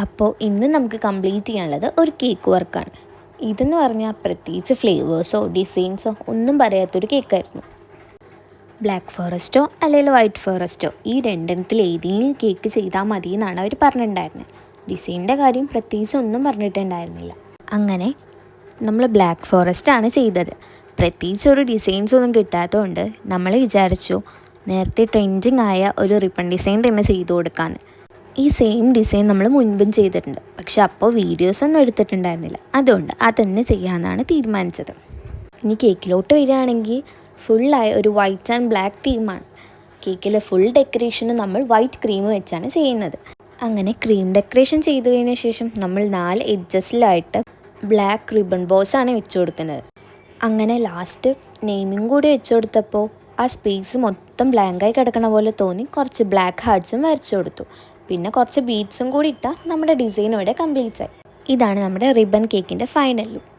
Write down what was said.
അപ്പോൾ ഇന്ന് നമുക്ക് കംപ്ലീറ്റ് ചെയ്യാനുള്ളത് ഒരു കേക്ക് വർക്കാണ്. ഇതെന്ന് പറഞ്ഞാൽ പ്രത്യേകിച്ച് ഫ്ലേവേഴ്സോ ഡിസൈൻസോ ഒന്നും പറയാത്തൊരു കേക്കായിരുന്നു. ബ്ലാക്ക് ഫോറസ്റ്റോ അല്ലെങ്കിൽ വൈറ്റ് ഫോറസ്റ്റോ ഈ രണ്ടെണ്ണത്തിൽ ഏതെങ്കിലും കേക്ക് ചെയ്താൽ മതി എന്നാണ് അവർ പറഞ്ഞിട്ടുണ്ടായിരുന്നത്. ഡിസൈനിൻ്റെ കാര്യം പ്രത്യേകിച്ച് ഒന്നും പറഞ്ഞിട്ടുണ്ടായിരുന്നില്ല. അങ്ങനെ നമ്മൾ ബ്ലാക്ക് ഫോറസ്റ്റാണ് ചെയ്തത്. പ്രത്യേകിച്ച് ഒരു ഡിസൈൻസ് ഒന്നും കിട്ടാത്തതുകൊണ്ട് നമ്മൾ വിചാരിച്ചു നേരത്തെ ട്രെൻഡിങ് ആയ ഒരു റിബൺ ഡിസൈൻ തന്നെ ചെയ്തു കൊടുക്കാമെന്ന്. ഈ സെയിം ഡിസൈൻ നമ്മൾ മുൻപും ചെയ്തിട്ടുണ്ട്, പക്ഷെ അപ്പോൾ വീഡിയോസൊന്നും എടുത്തിട്ടുണ്ടായിരുന്നില്ല. അതുകൊണ്ട് അതന്നെ ചെയ്യാമെന്നാണ് തീരുമാനിച്ചത്. ഇനി കേക്കിലോട്ട് വരികയാണെങ്കിൽ ഫുള്ളായ ഒരു വൈറ്റ് ആൻഡ് ബ്ലാക്ക് തീമാണ്. കേക്കിലെ ഫുൾ ഡെക്കറേഷനും നമ്മൾ വൈറ്റ് ക്രീം വെച്ചാണ് ചെയ്യുന്നത്. അങ്ങനെ ക്രീം ഡെക്കറേഷൻ ചെയ്ത് കഴിഞ്ഞ ശേഷം നമ്മൾ 4 എഡ്ജസിലായിട്ട് ബ്ലാക്ക് റിബൺ ബോസാണ് വെച്ച് കൊടുക്കുന്നത്. അങ്ങനെ ലാസ്റ്റ് നെയിമിങ് കൂടി വെച്ച് കൊടുത്തപ്പോൾ ആ സ്പേസ് മൊത്തം ബ്ലാങ്കായി കിടക്കണ പോലെ തോന്നി കുറച്ച് ബ്ലാക്ക് ഹാർട്ട്സും വരച്ചു കൊടുത്തു. പിന്നെ കുറച്ച് ബീഡ്സും കൂടി ഇട്ടാൽ നമ്മുടെ ഡിസൈൻ ഇവിടെ കംപ്ലീറ്റ് ആയി. ഇതാണ് നമ്മുടെ റിബൺ കേക്കിൻ്റെ ഫൈനൽ ലുക്ക്.